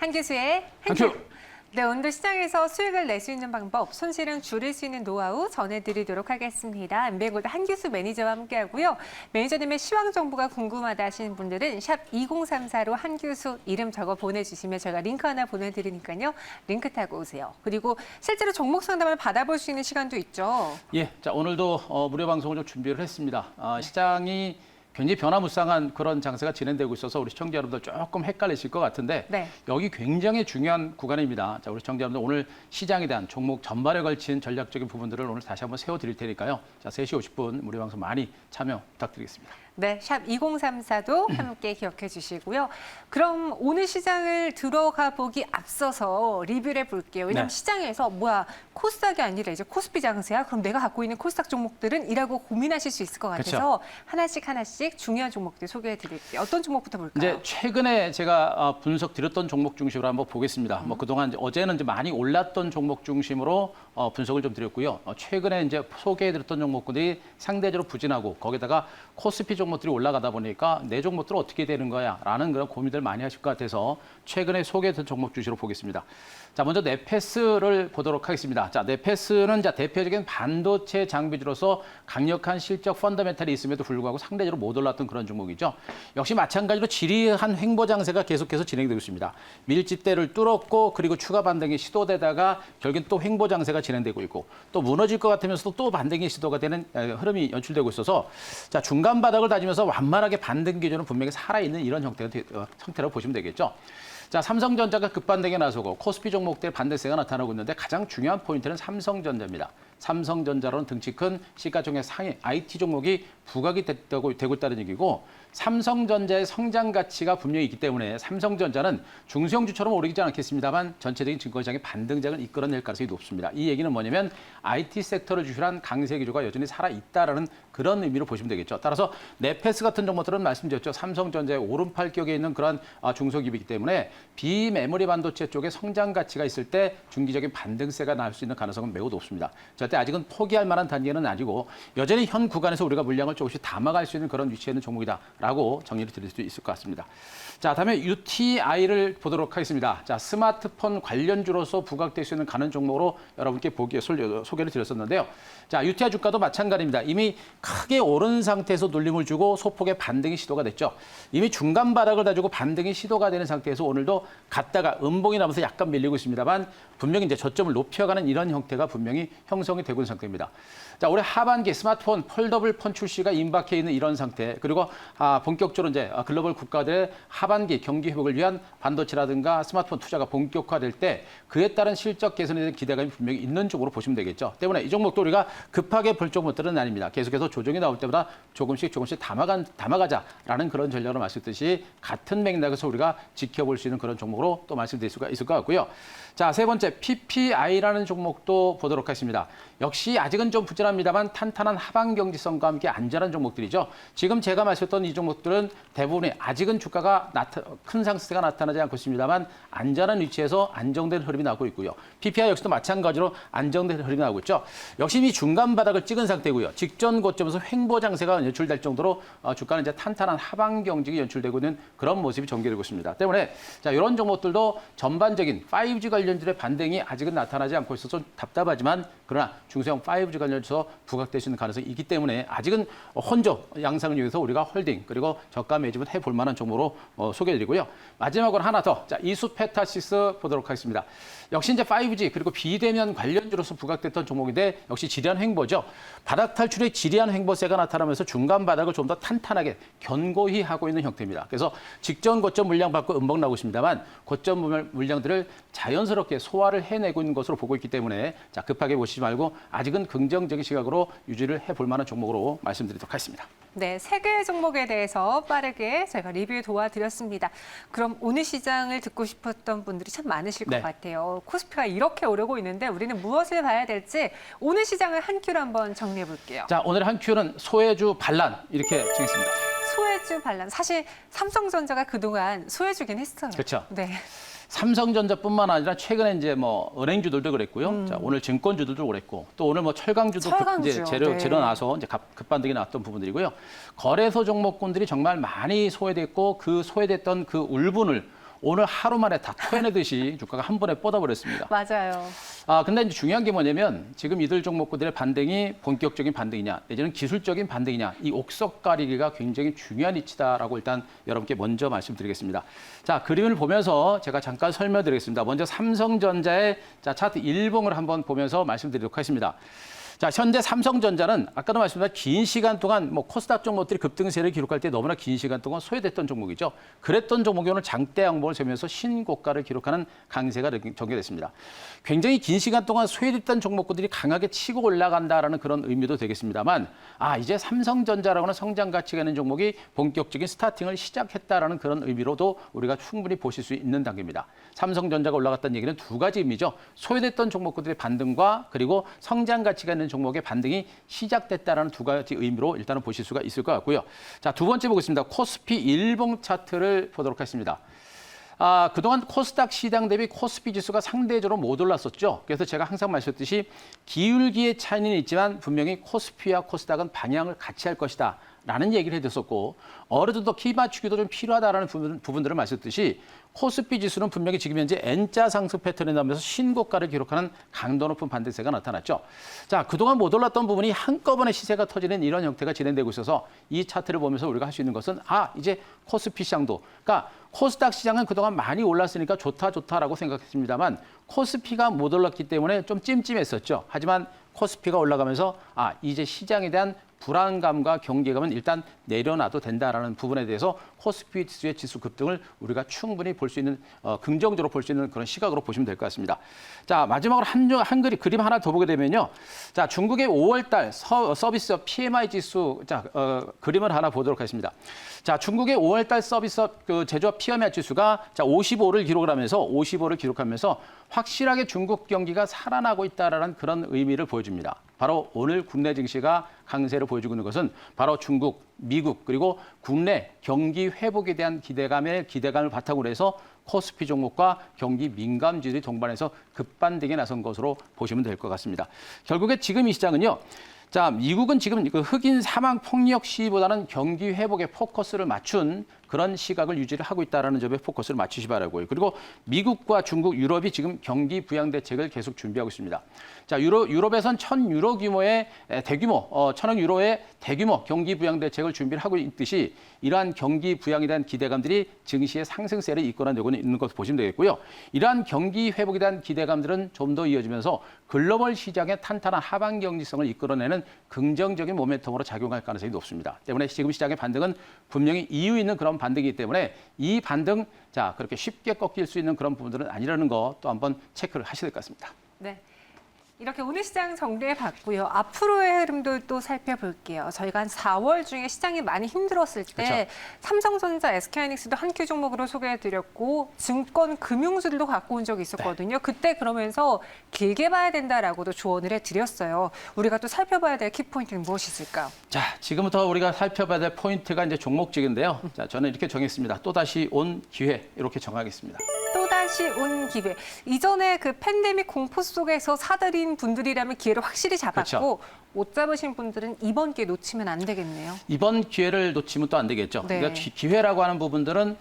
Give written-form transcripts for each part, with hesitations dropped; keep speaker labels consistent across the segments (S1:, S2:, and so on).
S1: 한교수의
S2: 한큐.
S1: 네, 오늘도 시장에서 수익을 낼 수 있는 방법, 손실은 줄일 수 있는 노하우 전해드리도록 하겠습니다. MBN골드 한교수 매니저와 함께하고요. 매니저님의 시황 정보가 궁금하다 하시는 분들은 샵 2034로 한교수 이름 적어 보내주시면 저희가 링크 하나 보내드리니까요. 링크 타고 오세요. 그리고 실제로 종목 상담을 받아볼 수 있는 시간도 있죠.
S2: 예, 자 오늘도 무료 방송을 좀 준비를 했습니다. 시장이 굉장히 변화무쌍한 그런 장세가 진행되고 있어서 우리 시청자 여러분들 조금 헷갈리실 것 같은데
S1: 네.
S2: 여기 굉장히 중요한 구간입니다. 자, 우리 시청자 여러분들 오늘 시장에 대한 종목 전반에 걸친 전략적인 부분들을 오늘 다시 한번 세워드릴 테니까요. 자, 3시 50분 무료 방송 많이 참여 부탁드리겠습니다.
S1: 네, 샵 2034도 함께 기억해 주시고요. 그럼 오늘 시장을 들어가 보기 앞서서 리뷰를 해볼게요. 왜냐하면
S2: 네.
S1: 시장에서 뭐야 코스닥이 아니라 이제 코스피 장세야? 그럼 내가 갖고 있는 코스닥 종목들은? 이라고 고민하실 수 있을 것 같아서 하나씩 중요한 종목들 소개해 드릴게요. 어떤 종목부터 볼까요?
S2: 이제 최근에 제가 분석 드렸던 종목 중심으로 한번 보겠습니다. 뭐 그동안 어제는 이제 많이 올랐던 종목 중심으로 분석을 좀 드렸고요. 최근에 이제 소개해 드렸던 종목들이 상대적으로 부진하고 거기다가 코스피 종목들이 올라가다 보니까 내 종목들은 어떻게 되는 거야라는 그런 고민들 많이 하실 것 같아서 최근에 소개했던 종목 중심으로 보겠습니다. 자, 먼저 네페스를 보도록 하겠습니다. 자, 네페스는 대표적인 반도체 장비주로서 강력한 실적 펀더멘탈이 있음에도 불구하고 상대적으로 못 올랐던 그런 종목이죠. 역시 마찬가지로 지리한 횡보 장세가 계속해서 진행되고 있습니다. 밀집대를 뚫었고 그리고 추가 반등이 시도되다가 결국엔 또 횡보 장세가 진행되고 있고 또 무너질 것 같으면서도 또 반등이 시도가 되는 흐름이 연출되고 있어서 자, 중간 바닥을 다지면서 완만하게 반등 기조는 분명히 살아있는 이런 형태라고 보시면 되겠죠. 자, 삼성전자가 급반등에 나서고 코스피 종목들 반등세가 나타나고 있는데 가장 중요한 포인트는 삼성전자입니다. 삼성전자로는 등치 큰 시가총액 상위 IT 종목이 부각이 되고 있다는 얘기고 삼성전자의 성장 가치가 분명히 있기 때문에 삼성전자는 중소형주처럼 오르지 않겠습니다만 전체적인 증권시장의 반등장을 이끌어낼 가능성이 높습니다. 이 얘기는 뭐냐면 IT 섹터를 주시한 강세 기조가 여전히 살아있다라는 그런 의미로 보시면 되겠죠. 따라서 네페스 같은 종목들은 말씀드렸죠. 삼성전자의 오른팔격에 있는 그런 중소기업이기 때문에 비메모리 반도체 쪽에 성장 가치가 있을 때 중기적인 반등세가 나올 수 있는 가능성은 매우 높습니다. 절대 아직은 포기할 만한 단계는 아니고 여전히 현 구간에서 우리가 물량을 조금씩 담아갈 수 있는 그런 위치에 있는 종목이다라고 정리를 드릴 수 있을 것 같습니다. 자, 다음에 UTI를 보도록 하겠습니다. 자, 스마트폰 관련주로서 부각될 수 있는 가는 종목으로 여러분께 소개를 드렸었는데요. 자, UTI 주가도 마찬가지입니다. 이미 크게 오른 상태에서 눌림을 주고 소폭의 반등이 시도가 됐죠. 이미 중간 바닥을 다지고 반등이 시도가 되는 상태에서 오늘도 갔다가 음봉이 나면서 약간 밀리고 있습니다만 분명히 이제 저점을 높여가는 이런 형태가 분명히 형성이 되고 있는 상태입니다. 자, 올해 하반기 스마트폰 폴더블 폰 출시가 임박해 있는 이런 상태, 그리고 본격적으로 이제 글로벌 국가들의 하반기 경기 회복을 위한 반도체라든가 스마트폰 투자가 본격화될 때 그에 따른 실적 개선에 대한 기대감이 분명히 있는 쪽으로 보시면 되겠죠. 때문에 이 종목도 우리가 급하게 볼 종목들은 아닙니다. 계속해서 조정이 나올 때마다 조금씩 담아가자라는 그런 전략으로 말씀드렸듯이 같은 맥락에서 우리가 지켜볼 수 있는 그런 종목으로 또 말씀드릴 수가 있을 것 같고요. 자, 세 번째 PPI라는 종목도 보도록 하겠습니다. 역시 아직은 좀 부진합니다만 탄탄한 하방 경지성과 함께 안전한 종목들이죠. 지금 제가 말씀드렸던 이 종목들은 대부분이 아직은 주가가 큰 상승세가 나타나지 않고 있습니다만 안전한 위치에서 안정된 흐름이 나오고 있고요. PPI 역시도 마찬가지로 안정된 흐름이 나오고 있죠. 역시 이 중간 바닥을 찍은 상태고요. 직전 고점에서 횡보 장세가 연출될 정도로 주가는 이제 탄탄한 하방 경직이 연출되고 있는 그런 모습이 전개되고 있습니다. 때문에 자, 이런 종목들도 전반적인 5G 관련주의 반등이 아직은 나타나지 않고 있어서 좀 답답하지만 그러나 중소형 5G 관련해서 부각될 수 있는 가능성이 있기 때문에 아직은 혼조 양상을 위해서 우리가 홀딩 그리고 저가 매집을 해볼 만한 종목으로 소개해드리고요. 마지막으로 하나 더, 자, 이수페타시스 보도록 하겠습니다. 역시 이제 5G 그리고 비대면 관련주로서 부각됐던 종목인데 역시 지리한 횡보죠. 바닥 탈출의 지리한 횡보세가 나타나면서 중간 바닥을 좀 더 탄탄하게 견고히 하고 있는 형태입니다. 그래서 직전 고점 물량 받고 음봉 나오고 있습니다만 고점 물량들을 자연스럽게 소화를 해내고 있는 것으로 보고 있기 때문에 자, 급하게 보시지 말고 아직은 긍정적인 시각으로 유지를 해볼 만한 종목으로 말씀드리도록 하겠습니다.
S1: 네, 세 개의 종목에 대해서 빠르게 저희가 리뷰 도와드렸습니다. 그럼 오늘 시장을 듣고 싶었던 분들이 참 많으실 것 같아요. 코스피가 이렇게 오르고 있는데 우리는 무엇을 봐야 될지 오늘 시장을 한 큐로 한번 정리해 볼게요.
S2: 자, 오늘 한 큐는 소외주 반란 이렇게 정했습니다.
S1: 소외주 반란. 사실 삼성전자가 그동안 소외주긴 했어요.
S2: 그렇죠.
S1: 네.
S2: 삼성전자뿐만 아니라 최근에 이제 은행주들도 그랬고요. 자, 오늘 증권주들도 그랬고 또 오늘 철강주도 이제 재료 나서 이제 급반등이 나왔던 부분들이고요. 거래소 종목군들이 정말 많이 소외됐고 그 소외됐던 그 울분을 오늘 하루 만에 다 토해내듯이 주가가 한 번에 뻗어버렸습니다.
S1: 맞아요.
S2: 근데 이제 중요한 게 뭐냐면 지금 이들 종목들의 반등이 본격적인 반등이냐, 내지는 기술적인 반등이냐, 이 옥석 가리기가 굉장히 중요한 이치다라고 일단 여러분께 먼저 말씀드리겠습니다. 자, 그림을 보면서 제가 잠깐 설명드리겠습니다. 먼저 삼성전자의 차트 일봉을 한번 보면서 말씀드리도록 하겠습니다. 자, 현재 삼성전자는 아까도 말씀드린 긴 시간 동안 코스닥 종목들이 급등세를 기록할 때 너무나 긴 시간 동안 소외됐던 종목이죠. 그랬던 종목이 오늘 장대 양봉을 세우면서 신고가를 기록하는 강세가 전개됐습니다. 굉장히 긴 시간 동안 소외됐던 종목들이 강하게 치고 올라간다라는 그런 의미도 되겠습니다만, 이제 삼성전자라고는 성장 가치가 있는 종목이 본격적인 스타팅을 시작했다라는 그런 의미로도 우리가 충분히 보실 수 있는 단계입니다. 삼성전자가 올라갔다는 얘기는 두 가지 의미죠. 소외됐던 종목들의 반등과 그리고 성장 가치가 있는 종목의 반등이 시작됐다라는 두 가지 의미로 일단은 보실 수가 있을 것 같고요. 자, 두 번째 보겠습니다. 코스피 일봉 차트를 보도록 하겠습니다. 그동안 코스닥 시장 대비 코스피 지수가 상대적으로 못 올랐었죠. 그래서 제가 항상 말씀드렸듯이 기울기의 차이는 있지만 분명히 코스피와 코스닥은 방향을 같이 할 것이다. 라는 얘기를 해줬었고, 어느 정도 키 맞추기도 좀 필요하다라는 부분들을 말씀드렸듯이 코스피 지수는 분명히 지금 현재 N자 상승 패턴이 나오면서 신고가를 기록하는 강도 높은 반등세가 나타났죠. 자, 그동안 못 올랐던 부분이 한꺼번에 시세가 터지는 이런 형태가 진행되고 있어서 이 차트를 보면서 우리가 할 수 있는 것은 이제 코스피 시장도, 그러니까 코스닥 시장은 그동안 많이 올랐으니까 좋다라고 생각했습니다만 코스피가 못 올랐기 때문에 좀 찜찜했었죠. 하지만 코스피가 올라가면서 이제 시장에 대한 불안감과 경계감은 일단 내려놔도 된다라는 부분에 대해서 코스피 지수의 지수 급등을 우리가 충분히 볼 수 있는 긍정적으로 볼 수 있는 그런 시각으로 보시면 될 것 같습니다. 자, 마지막으로 한 그림 하나 더 보게 되면요. 자, 중국의 5월달 서비스 PMI 지수 그림을 하나 보도록 하겠습니다. 자, 중국의 5월달 서비스 제조업 PMI 지수가 55를 기록하면서 확실하게 중국 경기가 살아나고 있다라는 그런 의미를 보여줍니다. 바로 오늘 국내 증시가 강세를 보여주고 있는 것은 바로 중국, 미국 그리고 국내 경기 회복에 대한 기대감을 바탕으로 해서 코스피 종목과 경기 민감주들이 동반해서 급반등에 나선 것으로 보시면 될 것 같습니다. 결국에 지금 이 시장은요. 자, 미국은 지금 흑인 사망 폭력 시위보다는 경기 회복에 포커스를 맞춘 그런 시각을 유지를 하고 있다는 점에 포커스를 맞추시 바라고요. 그리고 미국과 중국, 유럽이 지금 경기 부양 대책을 계속 준비하고 있습니다. 자, 유럽에선 1,000유로 규모의 대규모, 1,000억 유로의 대규모 경기 부양 대책을 준비를 하고 있듯이 이러한 경기 부양에 대한 기대감들이 증시의 상승세를 이끌어내고 있는 것을 보시면 되겠고요. 이러한 경기 회복에 대한 기대감들은 좀 더 이어지면서 글로벌 시장의 탄탄한 하방 경제성을 이끌어내는 긍정적인 모멘텀으로 작용할 가능성이 높습니다. 때문에 지금 시장의 반등은 분명히 이유 있는 그런 반등이기 때문에 이 반등 그렇게 쉽게 꺾일 수 있는 그런 부분들은 아니라는 거 또 한번 체크를 하셔야 될 것 같습니다.
S1: 네. 이렇게 오늘 시장 정리해봤고요. 앞으로의 흐름도 또 살펴볼게요. 저희가 한 4월 중에 시장이 많이 힘들었을 때
S2: 그렇죠.
S1: 삼성전자, SK하이닉스도 한 큐 종목으로 소개해드렸고 증권, 금융주들도 갖고 온 적이 있었거든요. 그때 그러면서 길게 봐야 된다라고도 조언을 해드렸어요. 우리가 또 살펴봐야 될 키포인트는 무엇이 있을까요?
S2: 자, 지금부터 우리가 살펴봐야 될 포인트가 이제 종목직인데요. 자, 저는 이렇게 정했습니다. 또다시 온 기회 이렇게 정하겠습니다.
S1: 또다시 온 기회. 이전에 그 팬데믹 공포 속에서 사들인 분들이라면 기회를 확실히 잡았고
S2: 그렇죠.
S1: 못 잡으신 분들은 이번 기회 놓치면 안 되겠네요.
S2: 이번 기회를 놓치면 또 안 되겠죠.
S1: 네.
S2: 그러니까 기회라고 하는 부분들은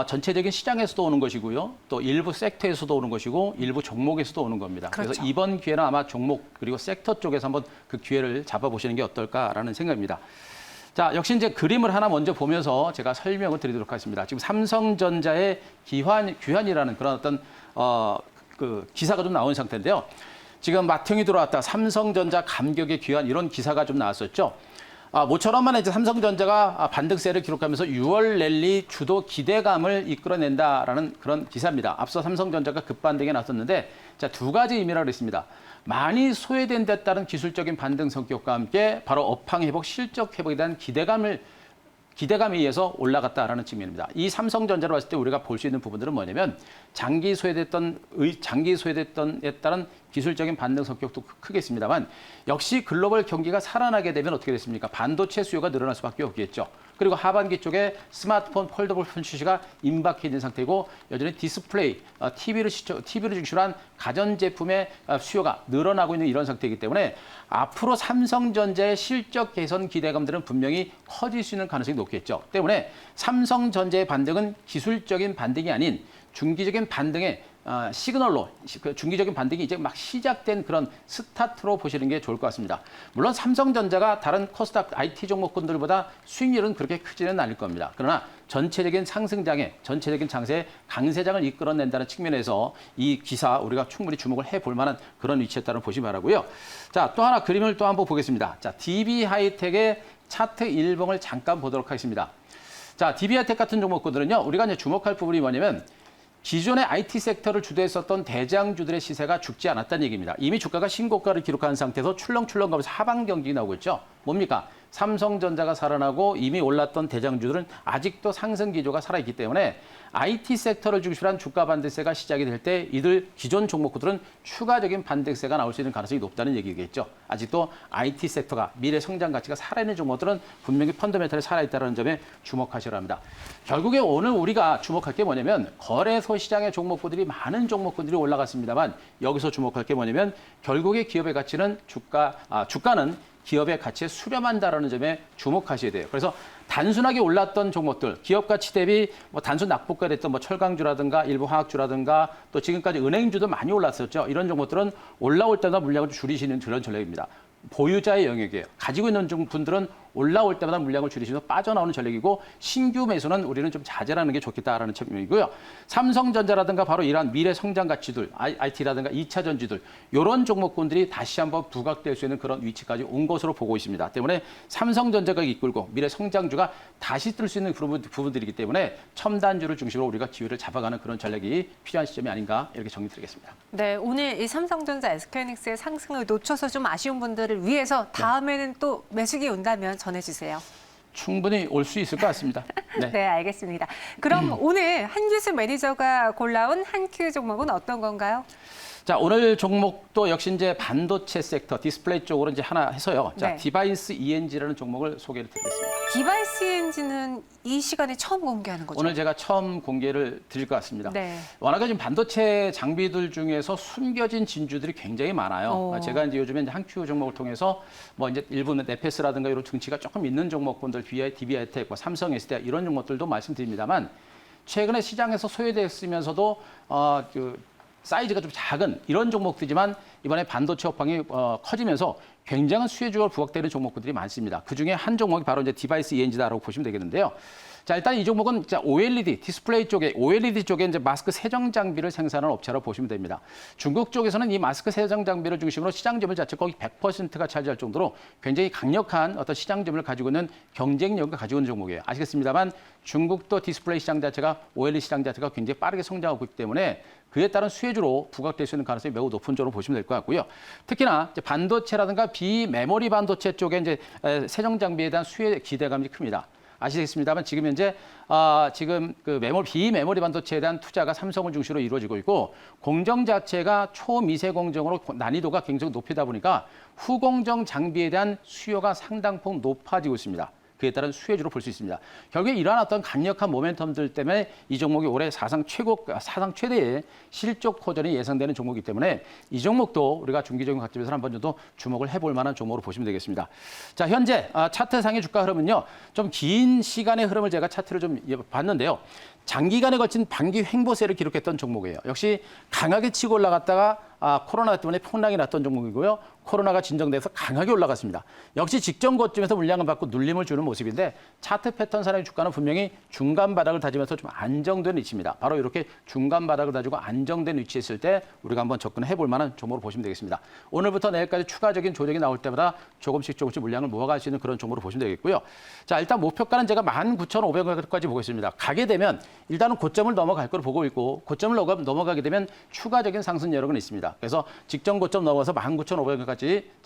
S2: 전체적인 시장에서도 오는 것이고요. 또 일부 섹터에서도 오는 것이고 일부 종목에서도 오는 겁니다.
S1: 그렇죠.
S2: 그래서 이번 기회는 아마 종목 그리고 섹터 쪽에서 한번 그 기회를 잡아보시는 게 어떨까라는 생각입니다. 자, 역시 이제 그림을 하나 먼저 보면서 제가 설명을 드리도록 하겠습니다. 지금 삼성전자의 귀환이라는 그런 어떤 그 기사가 좀 나온 상태인데요. 지금 마탱이 들어왔다. 삼성전자 감격의 귀환 이런 기사가 좀 나왔었죠. 모처럼만 이제 삼성전자가 반등세를 기록하면서 6월 랠리 주도 기대감을 이끌어낸다라는 그런 기사입니다. 앞서 삼성전자가 급반등에 나섰는데 자, 두 가지 의미라고 했습니다. 많이 소외된 데 따른 기술적인 반등 성격과 함께 바로 업황 회복, 실적 회복에 대한 기대감에 의해서 올라갔다라는 측면입니다. 이 삼성전자로 봤을 때 우리가 볼 수 있는 부분들은 뭐냐면 장기 소외됐던에 따른 기술적인 반등 성격도 크겠습니다만 역시 글로벌 경기가 살아나게 되면 어떻게 됐습니까? 반도체 수요가 늘어날 수밖에 없겠죠. 그리고 하반기 쪽에 스마트폰, 폴더블 폰 출시가 임박해 있는 상태이고 여전히 디스플레이, TV를 중심으로 한 가전제품의 수요가 늘어나고 있는 이런 상태이기 때문에 앞으로 삼성전자의 실적 개선 기대감들은 분명히 커질 수 있는 가능성이 높겠죠. 때문에 삼성전자의 반등은 기술적인 반등이 아닌 중기적인 반등의 시그널로 중기적인 반등이 이제 막 시작된 그런 스타트로 보시는 게 좋을 것 같습니다. 물론 삼성전자가 다른 코스닥 IT 종목군들보다 수익률은 그렇게 크지는 않을 겁니다. 그러나 전체적인 상승장에 전체적인 장세에 강세장을 이끌어낸다는 측면에서 이 기사 우리가 충분히 주목을 해볼 만한 그런 위치에 따라 보시기 바라고요. 자, 또 하나 그림을 또 한번 보겠습니다. 자, DB 하이텍의 차트 일봉을 잠깐 보도록 하겠습니다. 자, DB 하이텍 같은 종목군들은요, 우리가 이제 주목할 부분이 뭐냐면 기존의 IT 섹터를 주도했었던 대장주들의 시세가 죽지 않았다는 얘기입니다. 이미 주가가 신고가를 기록한 상태에서 출렁출렁 가면서 하방 경직이 나오고 있죠. 뭡니까? 삼성전자가 살아나고 이미 올랐던 대장주들은 아직도 상승 기조가 살아있기 때문에 IT 섹터를 중심으로 한 주가 반등세가 시작이 될 때 이들 기존 종목들은 추가적인 반등세가 나올 수 있는 가능성이 높다는 얘기겠죠. 아직도 IT 섹터가 미래 성장 가치가 살아있는 종목들은 분명히 펀더멘털이 살아있다는 점에 주목하셔야 합니다. 결국에 오늘 우리가 주목할 게 뭐냐면 거래소 시장의 종목들이 많은 종목들이 올라갔습니다만 여기서 주목할 게 뭐냐면 결국에 기업의 가치는 주가는 기업의 가치에 수렴한다라는 점에 주목하셔야 돼요. 그래서 단순하게 올랐던 종목들, 기업 가치 대비 뭐 단순 낙폭과 됐던 뭐 철강주라든가 일부 화학주라든가 또 지금까지 은행주도 많이 올랐었죠. 이런 종목들은 올라올 때마다 물량을 줄이시는 그런 전략입니다. 보유자의 영역이에요. 가지고 있는 분들은 올라올 때마다 물량을 줄이시면서 빠져나오는 전략이고 신규 매수는 우리는 좀 자제하는 게 좋겠다라는 측면이고요. 삼성전자라든가 바로 이러한 미래 성장 가치들, IT라든가 2차 전지들 이런 종목군들이 다시 한번 부각될 수 있는 그런 위치까지 온 것으로 보고 있습니다. 때문에 삼성전자가 이끌고 미래 성장주가 다시 뜰 수 있는 부분들이기 때문에 첨단주를 중심으로 우리가 기회를 잡아가는 그런 전략이 필요한 시점이 아닌가 이렇게 정리드리겠습니다.
S1: 네, 오늘 이 삼성전자, SK하이닉스의 상승을 놓쳐서 좀 아쉬운 분들을 위해서 다음에는 또 매수기 온다면 전해주세요.
S2: 충분히 올 수 있을 것 같습니다. 네,
S1: 네, 알겠습니다. 그럼 오늘 한규수 매니저가 골라온 한 큐 종목은 어떤 건가요?
S2: 자, 오늘 종목도 역시 이제 반도체 섹터, 디스플레이 쪽으로 이제 하나 해서요. 자,
S1: 네.
S2: 디바이스 ENG라는 종목을 소개를 드리겠습니다.
S1: 디바이스 ENG는 이 시간에 처음 공개하는 거죠?
S2: 오늘 제가 처음 공개를 드릴 것 같습니다.
S1: 네.
S2: 워낙에 지금 반도체 장비들 중에서 숨겨진 진주들이 굉장히 많아요. 제가 이제 요즘에 한 큐 종목을 통해서 뭐 이제 일부 네페스라든가 이런 등치가 조금 있는 종목군들, DB하이텍, 삼성, SDI 이런 종목들도 말씀드립니다만 최근에 시장에서 소외됐으면서도 사이즈가 좀 작은 이런 종목들이지만 이번에 반도체 업황이 커지면서 굉장한 수혜주가 부각되는 종목들이 많습니다. 그중에 한 종목이 바로 이제 디바이스 ENG다라고 보시면 되겠는데요. 자, 일단 이 종목은 OLED 디스플레이 쪽에 OLED 쪽에 이제 마스크 세정 장비를 생산하는 업체라고 보시면 됩니다. 중국 쪽에서는 이 마스크 세정 장비를 중심으로 시장 점유율 자체 거의 100%가 차지할 정도로 굉장히 강력한 어떤 시장 점유율을 가지고 있는 경쟁력을 가지고 있는 종목이에요. 아시겠습니다만 중국도 디스플레이 시장 자체가 OLED 시장 자체가 굉장히 빠르게 성장하고 있기 때문에 그에 따른 수혜주로 부각될 수 있는 가능성이 매우 높은 쪽으로 보시면 될 것 같고요. 특히나 이제 반도체라든가 비메모리 반도체 쪽에 이제 세정 장비에 대한 수혜 기대감이 큽니다. 아시겠습니다만 지금 현재 지금 그 비메모리 반도체에 대한 투자가 삼성을 중심으로 이루어지고 있고 공정 자체가 초미세 공정으로 난이도가 굉장히 높이다 보니까 후공정 장비에 대한 수요가 상당폭 높아지고 있습니다. 그에 따른 수혜주로 볼 수 있습니다. 결국에 이러한 어떤 강력한 모멘텀들 때문에 이 종목이 올해 사상 최대의 실적 호전이 예상되는 종목이기 때문에 이 종목도 우리가 중기적인 관점에서 한 번 정도 주목을 해볼 만한 종목으로 보시면 되겠습니다. 자, 현재 차트상의 주가 흐름은요. 좀 긴 시간의 흐름을 제가 차트를 좀 봤는데요. 장기간에 걸친 반기 횡보세를 기록했던 종목이에요. 역시 강하게 치고 올라갔다가 코로나 때문에 폭락이 났던 종목이고요. 코로나가 진정돼서 강하게 올라갔습니다. 역시 직전 고점에서 물량을 받고 눌림을 주는 모습인데 차트 패턴상의 주가는 분명히 중간 바닥을 다지면서 좀 안정된 위치입니다. 바로 이렇게 중간 바닥을 다지고 안정된 위치에 있을 때 우리가 한번 접근해 볼 만한 종목으로 보시면 되겠습니다. 오늘부터 내일까지 추가적인 조정이 나올 때마다 조금씩 물량을 모아갈 수 있는 그런 종목으로 보시면 되겠고요. 자, 일단 목표가는 제가 19,500원까지 보겠습니다. 가게 되면 일단은 고점을 넘어갈 걸 보고 있고 고점을 넘어가게 되면 추가적인 상승 여력은 있습니다. 그래서 직전 고점 넘어서 19,500원까지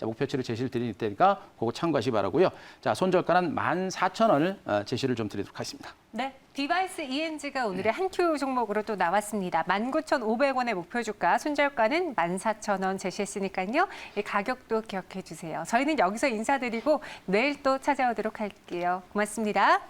S2: 목표치를 제시를 드릴 테니까 그거 참고하시기 바라고요. 자, 손절가는 14,000원을 제시를 좀 드리도록 하겠습니다.
S1: 네, 디바이스 ENG가 오늘의 한 큐 종목으로 또 나왔습니다. 19,500원의 목표 주가, 손절가는 14,000원 제시했으니까요. 이 가격도 기억해 주세요. 저희는 여기서 인사드리고 내일 또 찾아오도록 할게요. 고맙습니다.